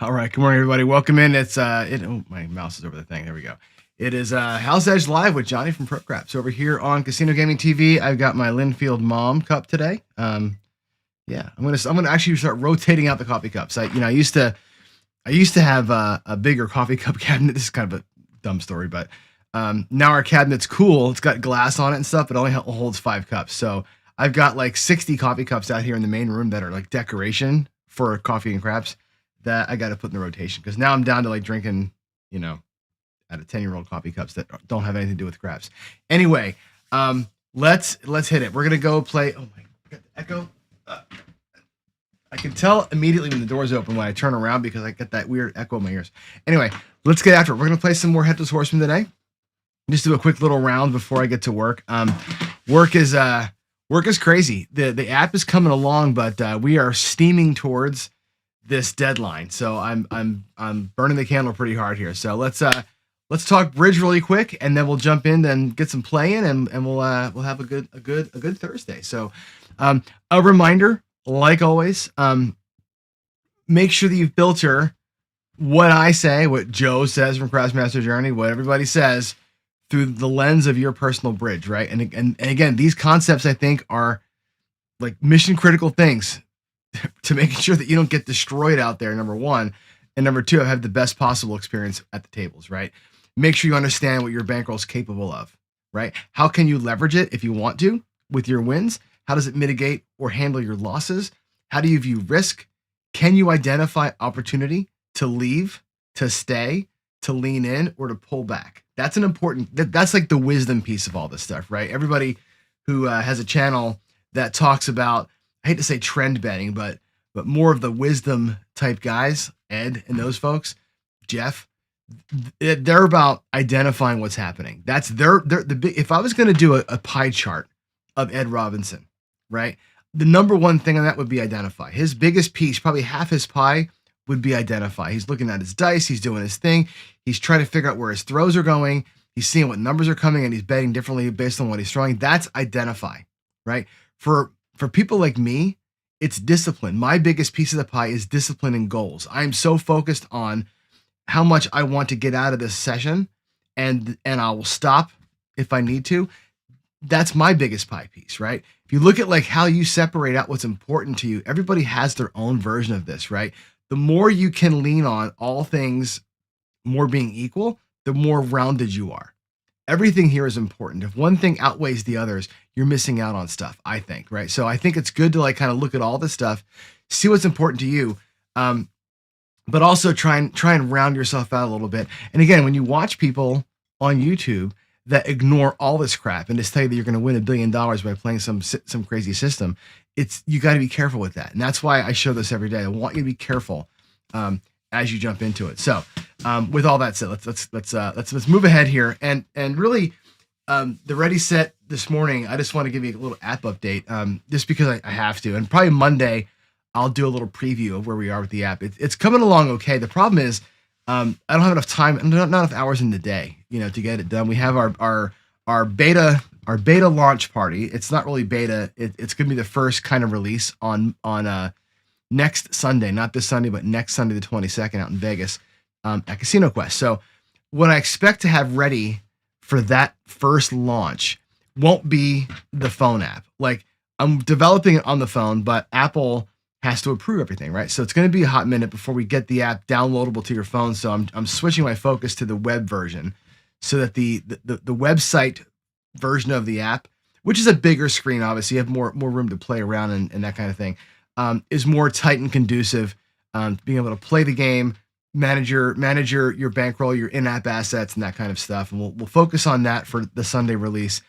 All right, good morning, everybody. Welcome in. It's oh, my mouse is over the thing. There we go. It is House Edge Live with Johnny from ProCraps over here on Casino Gaming TV. I've got my Linfield Mom cup today. Yeah, I'm gonna actually start rotating out the coffee cups. I used to have a bigger coffee cup cabinet. This is kind of a dumb story, but now our cabinet's cool. It's got glass on it and stuff, but it only holds 5 cups. So I've got like 60 coffee cups out here in the main room that are like decoration for coffee and craps that I got to put in the rotation, because now I'm down to like drinking, out of 10-year-old coffee cups that don't have anything to do with craps. Anyway, let's hit it. We're gonna go play. Oh my God, the echo. I can tell immediately when the door's open when I turn around because I get that weird echo in my ears. Anyway, let's get after it. We're gonna play some more Headless Horseman today. Just do a quick little round before I get to work. Work is crazy. The app is coming along, but we are steaming towards this deadline. So I'm burning the candle pretty hard here. So let's talk bridge really quick, and then we'll jump in and get some play in, and we'll have a good Thursday. So a reminder, like always, make sure that you filter what I say, what Joe says from Craftsmaster Journey, what everybody says through the lens of your personal bridge, right? And again, these concepts I think are like mission critical things to making sure that you don't get destroyed out there, number one. And number two, have the best possible experience at the tables, right? Make sure you understand what your bankroll is capable of, right? How can you leverage it if you want to with your wins? How does it mitigate or handle your losses? How do you view risk? Can you identify opportunity to leave, to stay, to lean in, or to pull back? That's an important, that's like the wisdom piece of all this stuff, right? Everybody who has a channel that talks about, I hate to say trend betting, but more of the wisdom type guys, Ed and those folks, Jeff, they're about identifying what's happening. That's the big. If I was going to do a pie chart of Ed Robinson, right, the number one thing on that would be identify. His biggest piece, probably half his pie, would be identify. He's looking at his dice. He's doing his thing. He's trying to figure out where his throws are going. He's seeing what numbers are coming, and he's betting differently based on what he's throwing. That's identify, right? For people like me, it's discipline. My biggest piece of the pie is discipline and goals. I'm so focused on how much I want to get out of this session, and I will stop if I need to. That's my biggest pie piece, right? If you look at like how you separate out what's important to you, everybody has their own version of this, right? The more you can lean on all things more being equal, the more rounded you are. Everything here is important. If one thing outweighs the others, you're missing out on stuff, I think, right? So I think it's good to like kind of look at all this stuff, see what's important to you, but also try and round yourself out a little bit. And again, when you watch people on YouTube that ignore all this crap and just tell you that you're going to win $1 billion by playing some crazy system, you got to be careful with that. And that's why I show this every day. I want you to be careful as you jump into it. So with all that said, let's move ahead here, and really the Ready Set this morning. I just want to give you a little app update, just because I have to, and probably Monday I'll do a little preview of where we are with the app. It's coming along okay. The problem is I don't have enough time, not enough hours in the day, to get it done. We have our beta launch party. It's not really beta. It's going to be the first kind of release on next Sunday, not this Sunday, but next Sunday, the 22nd, out in Vegas at Casino Quest. So what I expect to have ready for that first launch won't be the phone app. Like, I'm developing it on the phone, but Apple has to approve everything, right? So it's going to be a hot minute before we get the app downloadable to your phone. So I'm switching my focus to the web version, so that the website version of the app, which is a bigger screen, obviously, you have more room to play around and that kind of thing, is more tight and conducive, being able to play the game, manage your bankroll, your in-app assets, and that kind of stuff. And we'll focus on that for the Sunday release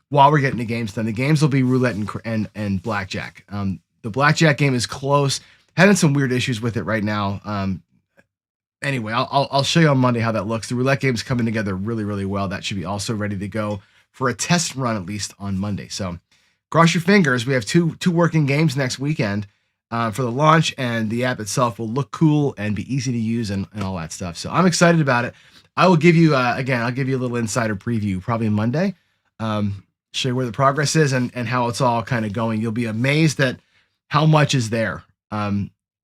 while we're getting the games done. The games will be roulette and blackjack. The blackjack game is close. Having some weird issues with it right now. Anyway, I'll show you on Monday how that looks. The roulette game's coming together really, really well. That should be also ready to go for a test run, at least on Monday. So cross your fingers. We have two working games next weekend for the launch, and the app itself will look cool and be easy to use and all that stuff. So I'm excited about it. I will give you, I'll give you a little insider preview probably Monday, show you where the progress is and how it's all kind of going. You'll be amazed at how much is there.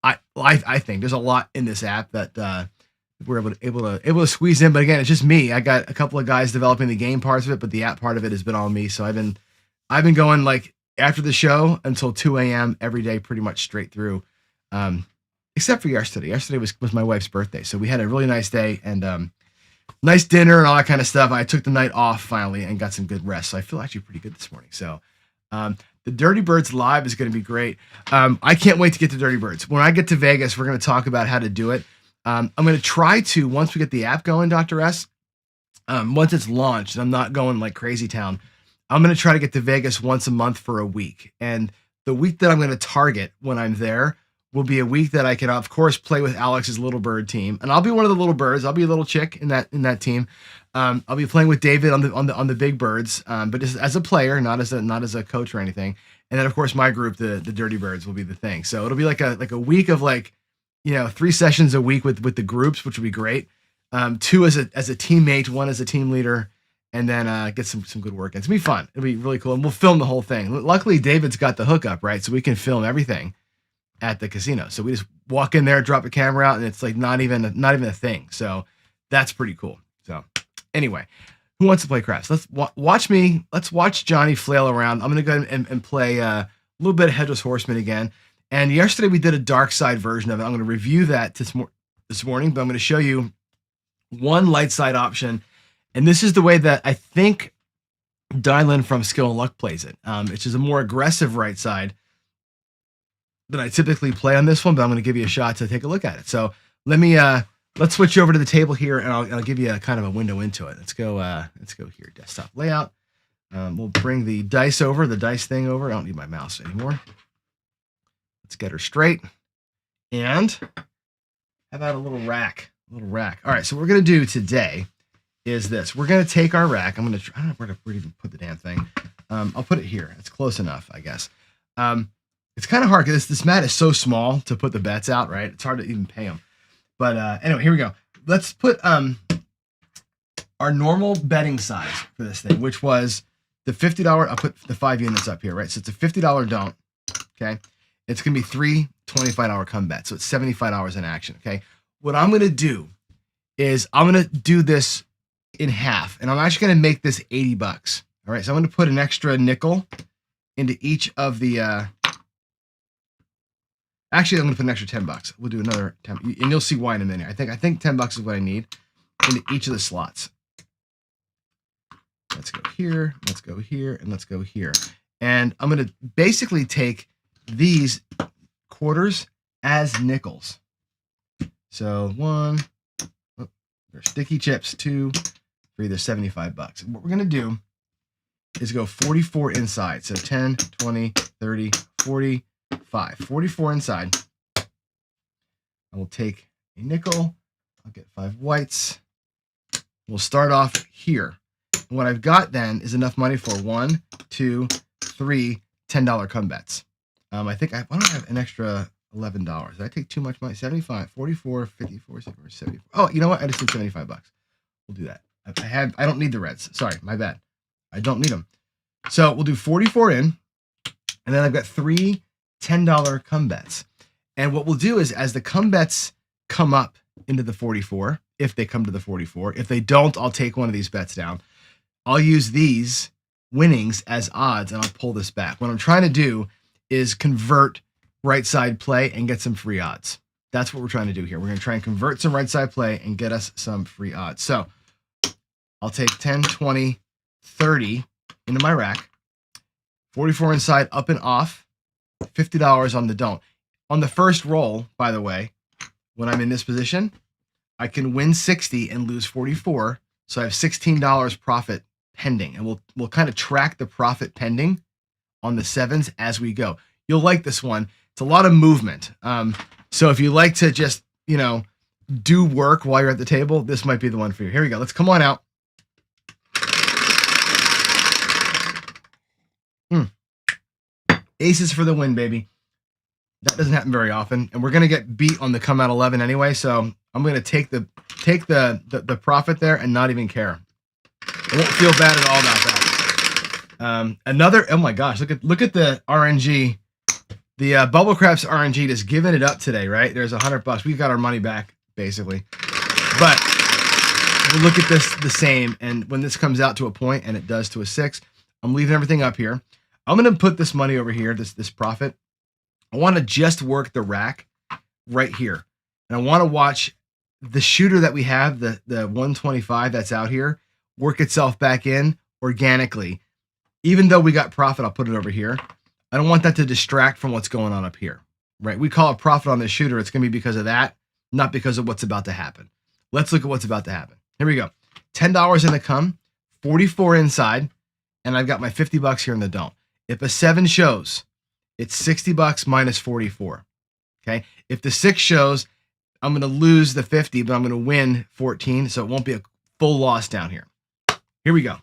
I think there's a lot in this app that we're able to squeeze in. But again, it's just me. I got a couple of guys developing the game parts of it, but the app part of it has been on me. So I've been going like after the show until 2 a.m. every day, pretty much straight through. Except for yesterday. Yesterday was my wife's birthday, so we had a really nice day and nice dinner and all that kind of stuff. I took the night off finally and got some good rest, so I feel actually pretty good this morning. So the Dirty Birds live is going to be great. I can't wait to get to Dirty Birds. When I get to Vegas, we're going to talk about how to do it. I'm going to try to, once we get the app going, Dr. S, once it's launched, I'm not going like crazy town. I'm going to try to get to Vegas once a month for a week. And the week that I'm going to target when I'm there will be a week that I can, of course, play with Alex's Little Bird team. And I'll be one of the little birds. I'll be a little chick in that team. I'll be playing with David on the big birds, but just as a player, not as a coach or anything. And then, of course, my group, the Dirty Birds, will be the thing. So it'll be like a week of 3 sessions a week with the groups, which will be great. 2 as a teammate, 1 as a team leader, and then get some good work in. It's gonna be fun. It'll be really cool, and we'll film the whole thing. Luckily, David's got the hookup, right? So we can film everything at the casino. So we just walk in there, drop the camera out, and it's like not even a thing. So that's pretty cool. So anyway, who wants to play craps? Let's watch me. Let's watch Johnny flail around. I'm gonna go and play a little bit of Headless Horseman again. And yesterday we did a dark side version of it. I'm going to review that this morning, but I'm going to show you one light side option. And this is the way that I think Dylan from Skill and Luck plays it. It's just a more aggressive right side than I typically play on this one, but I'm going to give you a shot to take a look at it. So let's switch over to the table here, and I'll give you a kind of a window into it. Let's go here, desktop layout. We'll bring the dice thing over. I don't need my mouse anymore. Let's get her straight. And how about a little rack? All right, so what we're going to do today is this. We're going to take our rack. I don't know where to even put the damn thing. I'll put it here. It's close enough, I guess. It's kind of hard because this mat is so small to put the bets out, right? It's hard to even pay them. But anyway, here we go. Let's put our normal betting size for this thing, which was the $50. I'll put the 5 units up here, right? So it's a $50 don't, okay? It's going to be 3 $25 come bets. So it's $75 in action, okay? What I'm going to do is I'm going to do this in half, and I'm actually going to make this $80. All right, so I'm going to put an extra nickel into each of the actually, I'm going to put an extra $10. We'll do another 10, and you'll see why in a minute. I think $10 is what I need into each of the slots. Let's go here, let's go here, and let's go here. And I'm going to basically take these quarters as nickels. So 1, they're sticky chips. 2, 3, they're $75. What we're going to do is go 44 inside. So 10, 20, 30, 40, 44 inside. I will take a nickel. I'll get 5 whites. We'll start off here. And what I've got then is enough money for 1, 2, 3 $10 come bets. I think why don't I have an extra $11? Did I take too much money? 75, 44, 54, 74. Oh, you know what? I just need $75. We'll do that. I don't need the reds. Sorry, my bad. I don't need them. So we'll do 44 in, and then I've got 3 $10 come bets. And what we'll do is, as the come bets come up into the 44, if they come to the 44, if they don't, I'll take one of these bets down. I'll use these winnings as odds, and I'll pull this back. What I'm trying to do is convert right side play and get some free odds. That's what we're trying to do here. We're going to try and convert some right side play and get us some free odds. So I'll take 10, 20, 30 into my rack, 44 inside, up and off, $50 on the don't. On the first roll, by the way, when I'm in this position, I can win 60 and lose 44. So I have $16 profit pending, and we'll kind of track the profit pending on the 7s as we go. You'll like this one. It's a lot of movement. So if you like to just, do work while you're at the table, this might be the one for you. Here we go. Let's come on out. Aces for the win, baby. That doesn't happen very often, and we're gonna get beat on the come out 11 anyway. So I'm gonna take the profit there and not even care. I won't feel bad at all about that. Oh my gosh, look at the RNG. The Bubble Craps RNG just giving it up today, right? There's $100. We've got our money back, basically. But we'll look at this the same. And when this comes out to a point, and it does to a 6, I'm leaving everything up here. I'm going to put this money over here, this profit. I want to just work the rack right here. And I want to watch the shooter that we have, the 125 that's out here, work itself back in organically. Even though we got profit, I'll put it over here. I don't want that to distract from what's going on up here, right? We call it profit on this shooter. It's going to be because of that, not because of what's about to happen. Let's look at what's about to happen. Here we go. $10 in the come, 44 inside, and I've got my $50 here in the don't. If a 7 shows, it's $60 minus 44. Okay. If the 6 shows, I'm going to lose the 50, but I'm going to win 14, so it won't be a full loss down here. Here we go.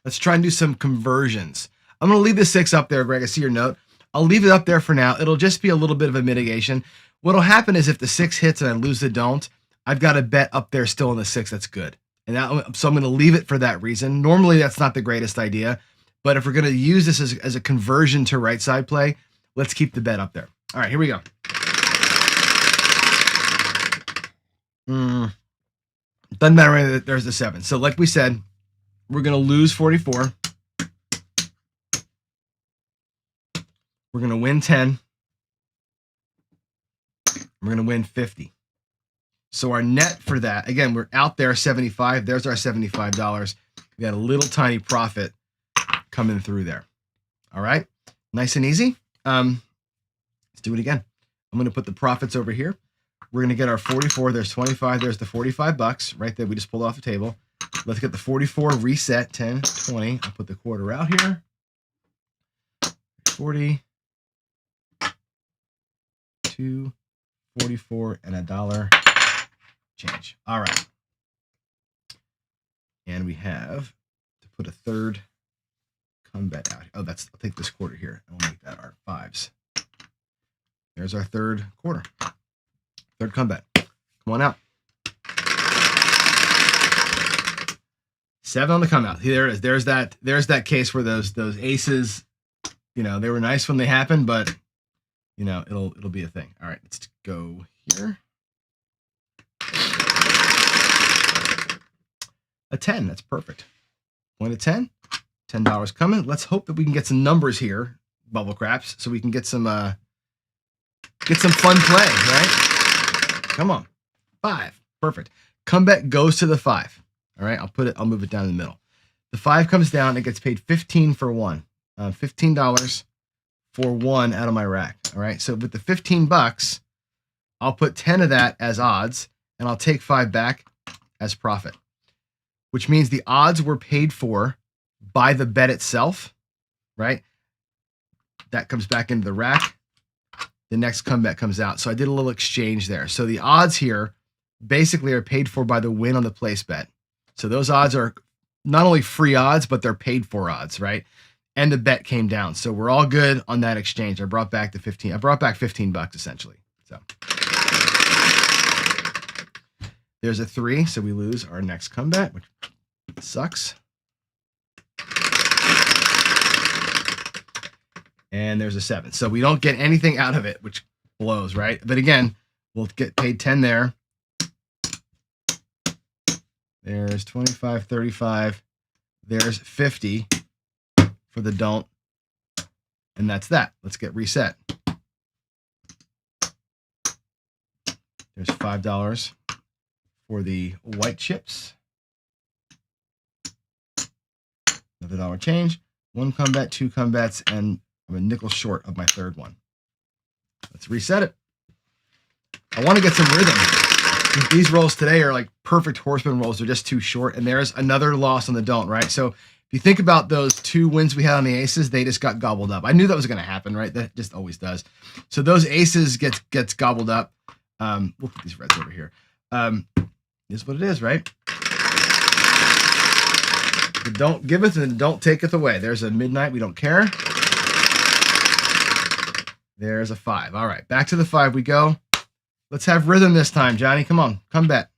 Let's try and do some conversions. I'm going to leave the 6 up there, Greg. I see your note. I'll leave it up there for now. It'll just be a little bit of a mitigation. What'll happen is if the 6 hits and I lose the don't, I've got a bet up there still in the 6 that's good. And so I'm going to leave it for that reason. Normally, that's not the greatest idea. But if we're going to use this as a conversion to right side play, let's keep the bet up there. All right, here we go. Doesn't matter that there's the 7. So like we said, we're going to lose 44. We're going to win 10. We're going to win 50. So our net for that, again, we're out there 75. There's our $75. We got a little tiny profit coming through there. All right. Nice and easy. Let's do it again. I'm going to put the profits over here. We're going to get our 44. There's 25. There's the $45 right there. We just pulled off the table. Let's get the 44 reset. 10, 20. I'll put the quarter out here. 40. 2, 44, and $1 change. All right. And we have to put a third come bet out. Oh, I'll take this quarter here. And we'll make that our 5s. There's our third quarter. Third come bet. Come on out. 7 on the come out. There it is. There's that case where those aces, they were nice when they happened, but it'll be a thing. All right, let's go here. A 10, that's perfect. Point of 10, $10 coming. Let's hope that we can get some numbers here, Bubble Craps, so we can get some fun play, right? Come on, 5, perfect. Come bet goes to the 5. All right, I'll move it down in the middle. The 5 comes down, it gets paid 15 for 1. $15 for 1 out of my rack. All right, so with the $15, I'll put 10 of that as odds, and I'll take 5 back as profit, which means the odds were paid for by the bet itself, right? That comes back into the rack. The next come bet comes out. So I did a little exchange there. So the odds here basically are paid for by the win on the place bet. So those odds are not only free odds, but they're paid for odds, right? And the bet came down. So we're all good on that exchange. I brought back the 15. I brought back $15 essentially. So there's a 3. So we lose our next come bet, which sucks. And there's a 7. So we don't get anything out of it, which blows, right? But again, we'll get paid 10 there. There's 25, 35. There's 50 for the don't. And that's that. Let's get reset. There's $5 for the white chips. Another $1 change. 1 come bet, 2 come bets, and I'm a nickel short of my third one. Let's reset it. I want to get some rhythm. These rolls today are like perfect horseman rolls. They're just too short. And there's another loss on the don't, right? So if you think about those 2 wins we had on the aces, they just got gobbled up. I knew that was going to happen, right? That just always does. So those aces gets gobbled up. We'll put these reds over here. Is what it is, right? The don't giveth and don't taketh away. There's a midnight. We don't care. There's a 5. All right, back to the 5 we go. Let's have rhythm this time, Johnny. Come on, come bet.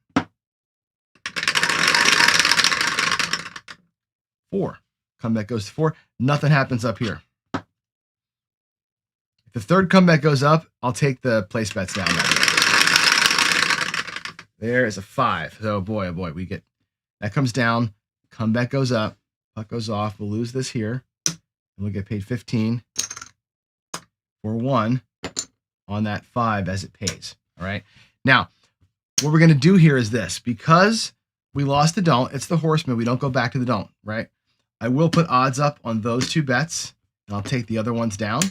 4. Come bet goes to 4. Nothing happens up here. If the third comeback goes up, I'll take the place bets down. There is a 5. So boy, oh boy, we get that comes down. Comeback goes up. Puck goes off. We'll lose this here, and we'll get paid 15 for 1 on that 5 as it pays. All right. Now, what we're going to do here is this. Because we lost the don't, it's the horseman. We don't go back to the don't, right? I will put odds up on those 2 bets, and I'll take the other ones down.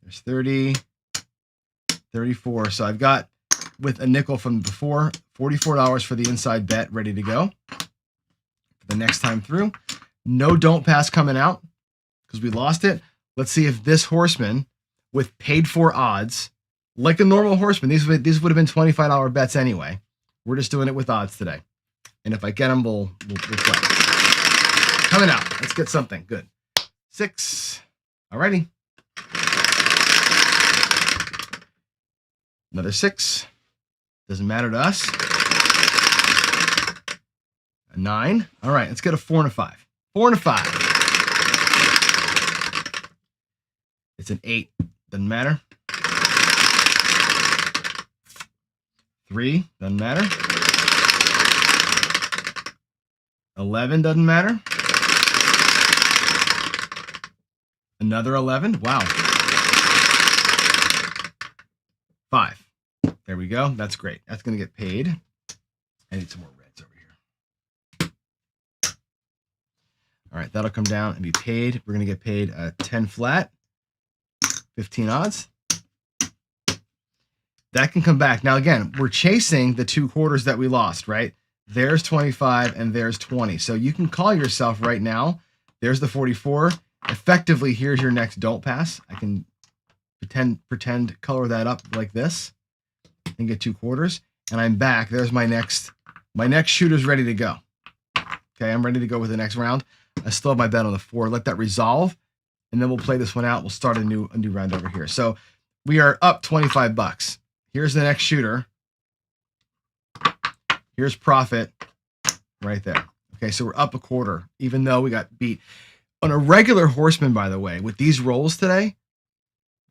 There's 30, 34. So I've got, with a nickel from before, $44 for the inside bet ready to go for the next time through. No don't pass coming out because we lost it. Let's see if this horseman with paid for odds, like a normal horseman, these would have been $25 bets anyway. We're just doing it with odds today. And if I get them, we'll play. Coming out. Let's get something good. 6. Alrighty. Another 6. Doesn't matter to us. A 9. All right, let's get a 4 and a 5. 4 and a 5. It's an 8. Doesn't matter. 3. Doesn't matter. 11. Doesn't matter. Another 11. Wow. 5. There we go. That's great. That's going to get paid. I need some more reds over here. All right, that'll come down and be paid. We're going to get paid a 10 flat, 15 odds. That can come back. Now, again, we're chasing the 2 quarters that we lost, right? There's 25 and there's 20. So you can call yourself right now. There's the 44. Effectively, here's your next don't pass. I can pretend color that up like this and get 2 quarters. And I'm back. There's my next shooter's ready to go. Okay, I'm ready to go with the next round. I still have my bet on the 4. Let that resolve, and then we'll play this one out. We'll start a new round over here. So we are up $25. Here's the next shooter. Here's profit right there. Okay, so we're up a quarter, even though we got beat. On a regular horseman, by the way, with these rolls today,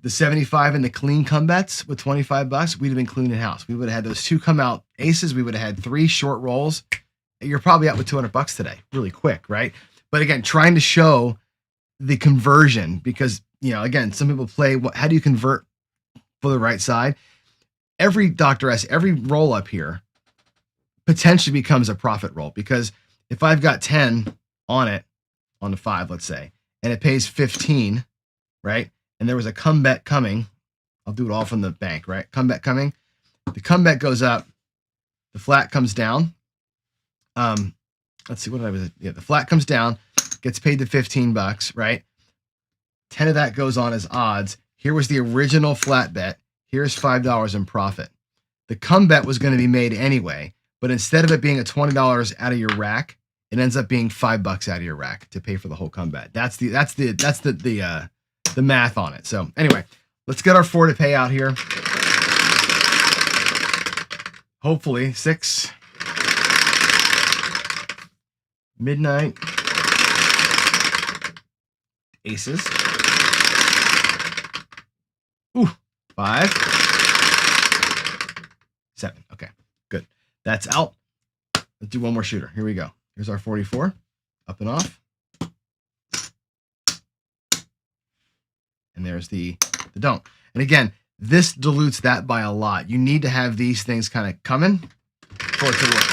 the 75 and the clean come bets with $25, we'd have been cleaning house. We would have had those 2 come out aces. We would have had 3 short rolls. You're probably out with $200 today, really quick, right? But again, trying to show the conversion because, again, some people play, how do you convert for the right side? Every Dr. S, every roll up here potentially becomes a profit roll because if I've got 10 on it, on the 5, let's say, and it pays 15, right? And there was a comeback coming. I'll do it all from the bank, right? Comeback coming. The comeback goes up. The flat comes down. Let's see, the flat comes down, gets paid the $15, right? 10 of that goes on as odds. Here was the original flat bet. Here's $5 in profit. The comeback was going to be made anyway, but instead of it being a $20 out of your rack, it ends up being $5 out of your rack to pay for the whole comeback. That's the math on it. So anyway, let's get our 4 to pay out here. Hopefully 6. Midnight. Aces. Ooh, 5. 7. Okay, good. That's out. Let's do one more shooter. Here we go. Here's our 44. Up and off. And there's the don't. And again, this dilutes that by a lot. You need to have these things kind of coming for it to work.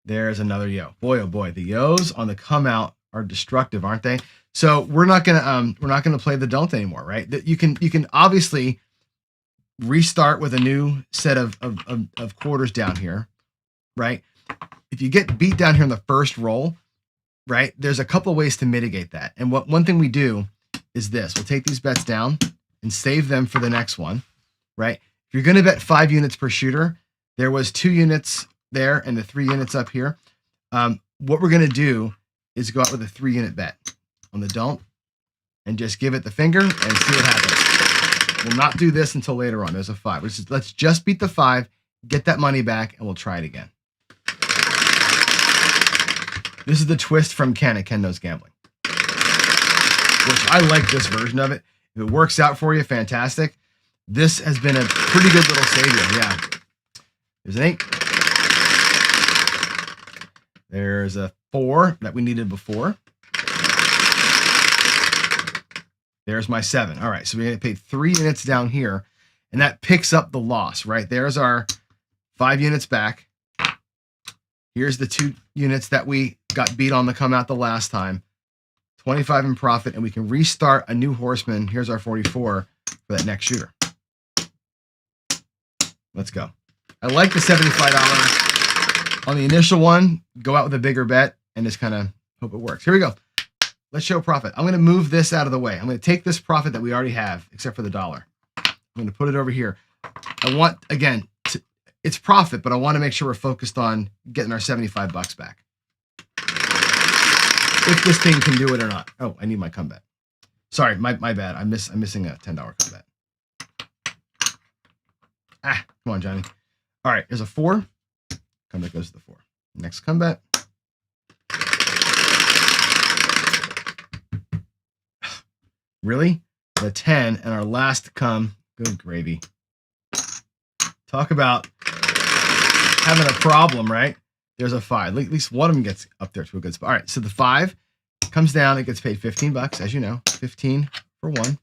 There's another yo. Boy, oh boy, the yos on the come out are destructive, aren't they? So we're not gonna play the don't anymore, right? You can obviously restart with a new set of quarters down here, right? If you get beat down here in the first roll, right? There's a couple ways to mitigate that. And one thing we do is this. We'll take these bets down and save them for the next one, right? If you're going to bet 5 units per shooter, there was 2 units there and the 3 units up here. What we're going to do is go out with a 3-unit bet on the don't and just give it the finger and see what happens. We'll not do this until later on. There's a 5. Let's just beat the 5, get that money back, and we'll try it again. This is the twist from Ken at Ken Knows Gambling. which I like this version of it. If it works out for you, fantastic. This has been a pretty good little savior. Yeah. There's an 8. There's a 4 that we needed before. There's my 7. All right, so we're going to pay 3 units down here, and that picks up the loss, right? There's our 5 units back. Here's the 2 units that we got beat on to come out the last time. 25 in profit, and we can restart a new horseman. Here's our 44 for that next shooter. Let's go. I like the $75 on the initial one. Go out with a bigger bet and just kind of hope it works. Here we go. Let's show profit. I'm going to move this out of the way. I'm going to take this profit that we already have, except for the $1. I'm going to put it over here. I want, again, it's profit, but I want to make sure we're focused on getting our $75 back. If this thing can do it or not. Oh, I need my comeback. Sorry, my bad. I'm missing a $10 comeback. Ah, come on, Johnny. All right, there's a 4. Comeback goes to the 4. Next comeback. Really? The 10 and our last come. Good gravy. Talk about having a problem, right? There's a 5. At least one of them gets up there to a good spot. All right, so the 5 comes down. It gets paid $15, as you know. 15 for 1.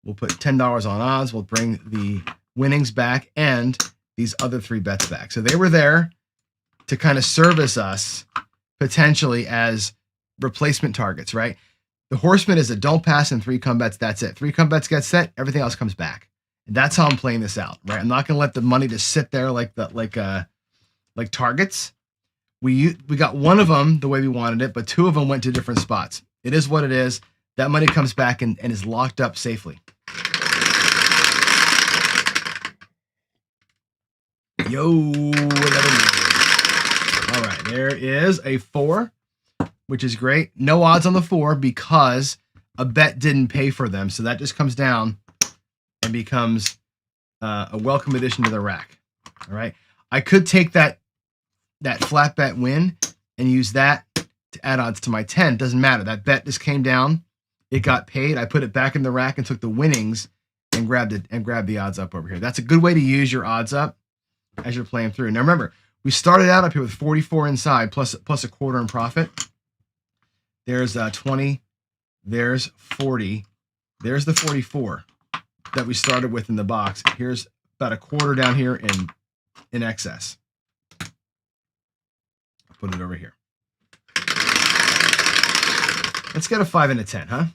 We'll put $10 on odds. We'll bring the winnings back and these other 3 bets back. So they were there to kind of service us potentially as replacement targets, right? The horseman is a don't pass and 3 come bets. That's it. 3 come bets get set. Everything else comes back. And that's how I'm playing this out, right? I'm not going to let the money just sit there like targets. We got one of them the way we wanted it, but 2 of them went to different spots. It is what it is. That money comes back and is locked up safely. Yo, all right, there is a 4, which is great. No odds on the 4 because a bet didn't pay for them. So that just comes down and becomes a welcome addition to the rack. All right. I could take that flat bet win and use that to add odds to my 10. Doesn't matter. That bet just came down. It got paid. I put it back in the rack and took the winnings and grabbed the odds up over here. That's a good way to use your odds up as you're playing through. Now remember, we started out up here with 44 inside plus a quarter in profit. There's 20. There's 40. There's the 44 that we started with in the box. Here's about a quarter down here in excess. I'll put it over here. Let's get a 5 and a 10, huh?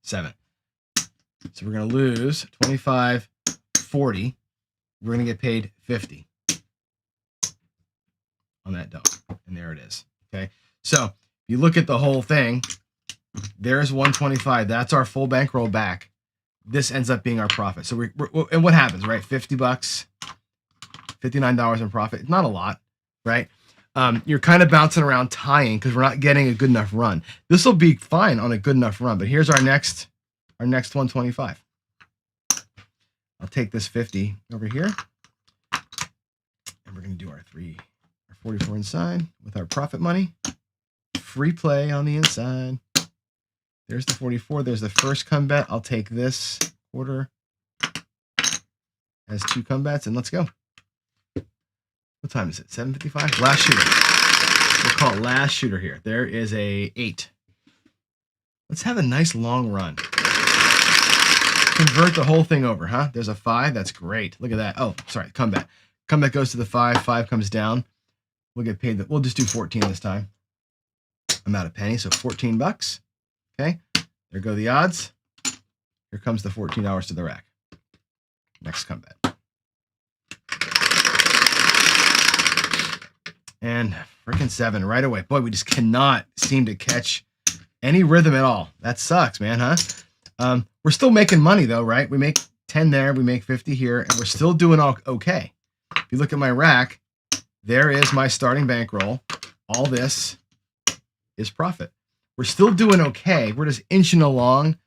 7. So we're going to lose 25, 40. We're going to get paid 50 on that dog. And there it is. Okay. So if you look at the whole thing, there's 125. That's our full bankroll back. This ends up being our profit. So and what happens, right? $50, $59 in profit. It's not a lot, right? You're kind of bouncing around tying because we're not getting a good enough run. This will be fine on a good enough run, but here's our next 125. I'll take this 50 over here, and we're going to do our 44 inside with our profit money. Free play on the inside. There's the 44. There's the first come bet. I'll take this quarter as 2 come bets, and let's go. What time is it? 7:55? Last shooter. We'll call it last shooter here. There is a 8. Let's have a nice long run. Convert the whole thing over, huh? There's a 5. That's great. Look at that. Oh, sorry. Comeback. Comeback goes to the 5. 5 comes down. We'll get paid. We'll just do 14 this time. I'm out a penny, so $14. Okay. There go the odds. Here comes the $14 to the rack. Next comeback. And freaking 7 right away. Boy, we just cannot seem to catch any rhythm at all. That sucks, man, huh? We're still making money, though, right? We make 10 there. We make 50 here. And we're still doing okay. If you look at my rack, there is my starting bankroll. All this is profit. We're still doing okay. We're just inching along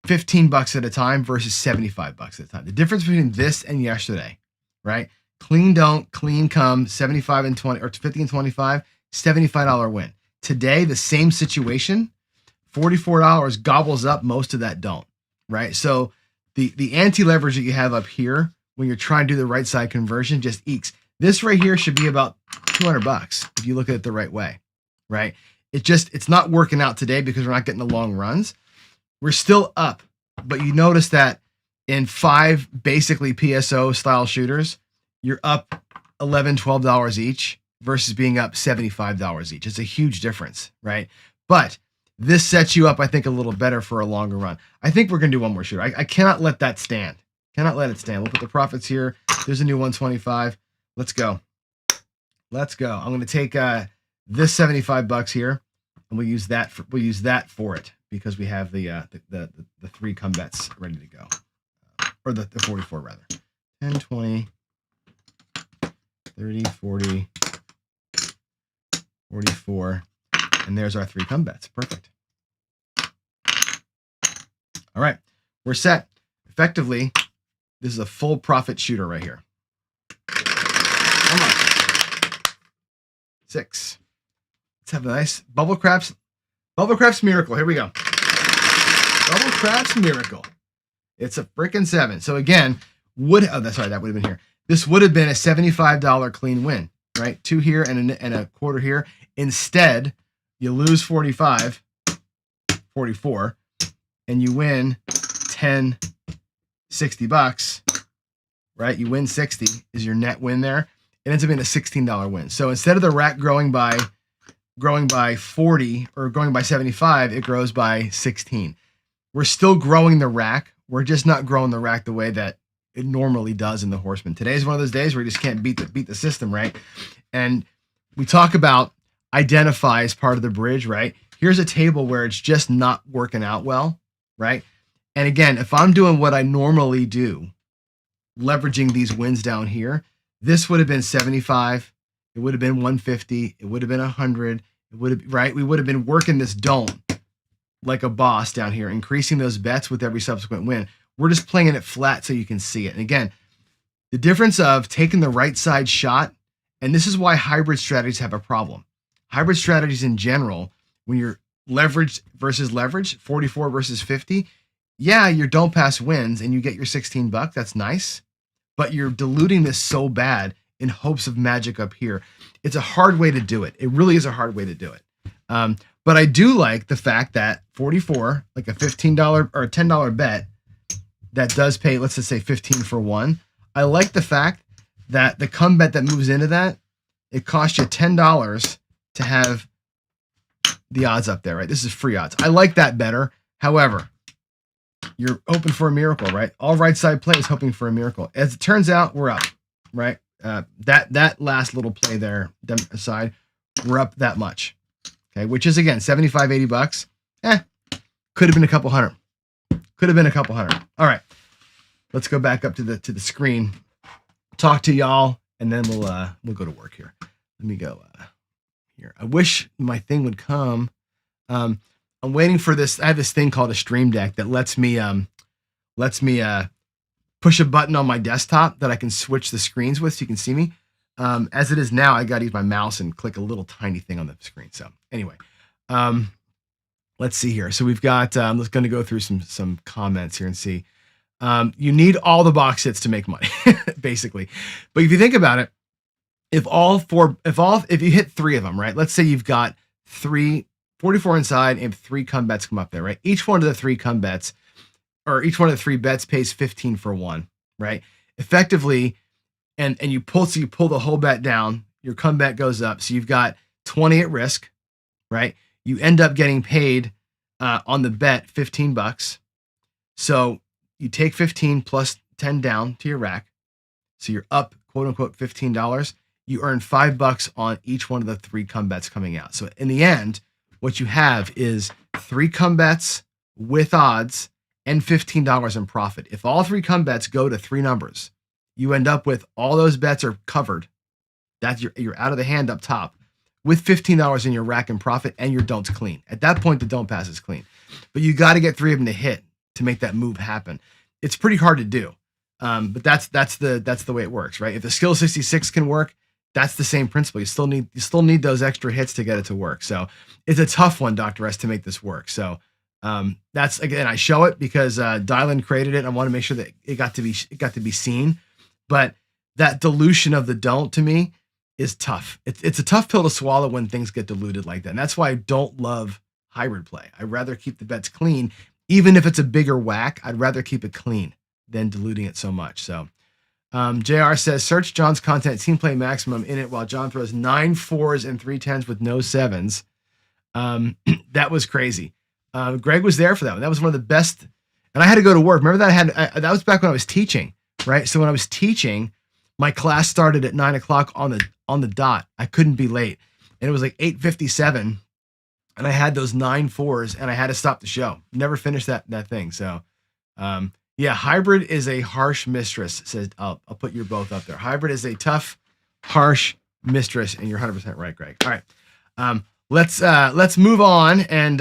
$15 at a time versus $75 at a time. The difference between this and yesterday, right? Clean don't, clean come, 75 and 20, or 50 and 25. $75 win. Today, the same situation, $44 gobbles up most of that don't, right? So the anti-leverage that you have up here when you're trying to do the right side conversion just ekes. This right here should be about $200 if you look at it the right way, right? It's not working out today because we're not getting the long runs. We're still up, but you notice that in 5 basically PSO style shooters, you're up $11, $12 each versus being up $75 each. It's a huge difference, right? But this sets you up, I think, a little better for a longer run. I think we're going to do one more shooter. I cannot let that stand. Cannot let it stand. We'll put the profits here. There's a new 125. Let's go. Let's go. I'm going to take this $75 here, and we'll use that for it because we have the 3 come bets ready to go, or the 44 rather. 10, 20, 30, 40, 44. And there's our 3 come bets. Perfect. All right. We're set. Effectively, this is a full profit shooter right here. Come on. 6. Let's have a nice Bubble Craps Miracle. Here we go. Bubble Craps Miracle. It's a freaking 7. So again, that would have been here. This would have been a $75 clean win, right? 2 here and a quarter here. Instead, you lose 44, and you win 10, $60, right? You win 60 is your net win there. It ends up being a $16 win. So instead of the rack growing by 40 or growing by 75, it grows by 16. We're still growing the rack. We're just not growing the rack the way that it normally does in the Horseman. Today's one of those days where you just can't beat the system, right? And we talk about identify as part of the bridge, right? Here's a table where it's just not working out well, right? And again, if I'm doing what I normally do, leveraging these wins down here, this would have been 75. It would have been 150. It would have been 100. It would have, right? We would have been working this dome like a boss down here, increasing those bets with every subsequent win. We're just playing it flat so you can see it. And again, the difference of taking the right side shot, and this is why hybrid strategies have a problem. Hybrid strategies in general, when you're leverage versus leverage, 44 versus 50, yeah, your don't pass wins and you get your $16. That's nice, but you're diluting this so bad in hopes of magic up here. It's a hard way to do it. It really is a hard way to do it. But I do like the fact that 44, like a $15 or a $10 bet that does pay, let's just say 15 for 1. I like the fact that the come bet that moves into that, it costs you $10 to have the odds up there, right? This is free odds. I like that better. However, you're hoping for a miracle, right? All right side play is hoping for a miracle. As it turns out, we're up, right? That last little play there aside, we're up that much. Okay, which is again $75, $80. Could have been a couple hundred. Could have been a couple hundred. All right, let's go back up to the screen, talk to y'all, and then we'll go to work here. Let me go here. I wish my thing would come. I'm waiting for this. I have this thing called a Stream Deck that lets me push a button on my desktop that I can switch the screens with so you can see me. As it is now, I got to use my mouse and click a little tiny thing on the screen. So anyway, let's see here. So we've got, let's going to go through some comments here and see. You need all the box hits to make money, basically. But if you think about it, if you hit 3 of them, right? Let's say you've got 44 inside and 3 come bets come up there, right? Each one of the 3 come bets, or each one of the 3 bets pays 15 for 1, right? Effectively, and you pull the whole bet down, your come bet goes up. So you've got 20 at risk, right? You end up getting paid on the bet $15. So you take 15 plus 10 down to your rack. So you're up, quote unquote, $15. You earn $5 on each one of the 3 come bets coming out. So in the end, what you have is 3 come bets with odds and $15 in profit. If all 3 come bets go to 3 numbers, you end up with all those bets are covered. That's you're out of the hand up top with $15 in your rack and profit, and your don't's clean. At that point, the don't pass is clean. But you got to get 3 of them to hit to make that move happen. It's pretty hard to do. But that's the way it works, right? If the skill 66 can work, that's the same principle. You still need those extra hits to get it to work. So it's a tough one, Dr. S, to make this work. So that's, again, I show it because Dylan created it. I want to make sure that it got to be seen. But that dilution of the don't, to me, is tough. It's a tough pill to swallow when things get diluted like that. And that's why I don't love hybrid play. I'd rather keep the bets clean. Even if it's a bigger whack, I'd rather keep it clean than diluting it so much. So JR says, search John's content, team play maximum in it while John throws 9 4s and 3 10s with no 7s. That was crazy. Greg was there for that one. That was one of the best. And I had to go to work. Remember that that was back when I was teaching, right? So when I was teaching, my class started at 9 o'clock on the dot. I couldn't be late. And it was like 8:57. And I had those 9 4s and I had to stop the show. Never finished that thing. So, yeah, hybrid is a harsh mistress. Says I'll put you both up there. Hybrid is a tough, harsh mistress, and you're 100% right, Greg. All right, let's move on and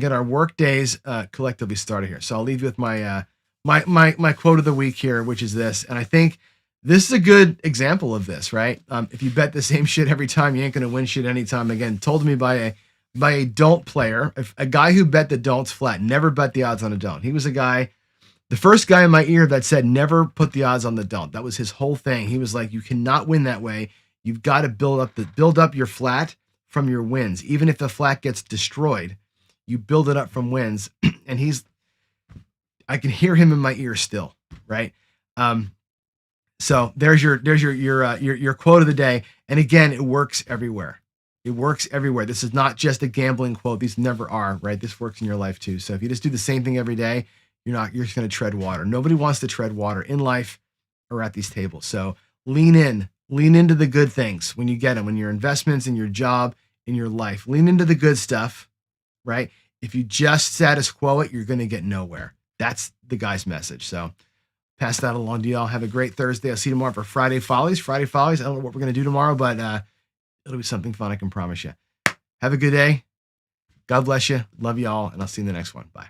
get our work days collectively started here. So I'll leave you with my my quote of the week here, which is this, and I think this is a good example of this, right? If you bet the same shit every time, you ain't gonna win shit anytime. Again, told me by a don't player, a guy who bet the don'ts flat, never bet the odds on a don't. He was a guy. The first guy in my ear that said never put the odds on the don't. That was his whole thing. He was like, you cannot win that way. You've got to build up your flat from your wins. Even if the flat gets destroyed, you build it up from wins. And I can hear him in my ear still, right? So there's your quote of the day. And again, it works everywhere. It works everywhere. This is not just a gambling quote. These never are, right? This works in your life too. So if you just do the same thing every day, you're just going to tread water. Nobody wants to tread water in life or at these tables. So lean into the good things when you get them, when your investments, in your job, in your life, lean into the good stuff, right? If you just status quo it, you're going to get nowhere. That's the guy's message. So pass that along to y'all. Have a great Thursday. I'll see you tomorrow for Friday Follies. I don't know what we're going to do tomorrow, but it'll be something fun. I can promise you. Have a good day. God bless you. Love you all. And I'll see you in the next one. Bye.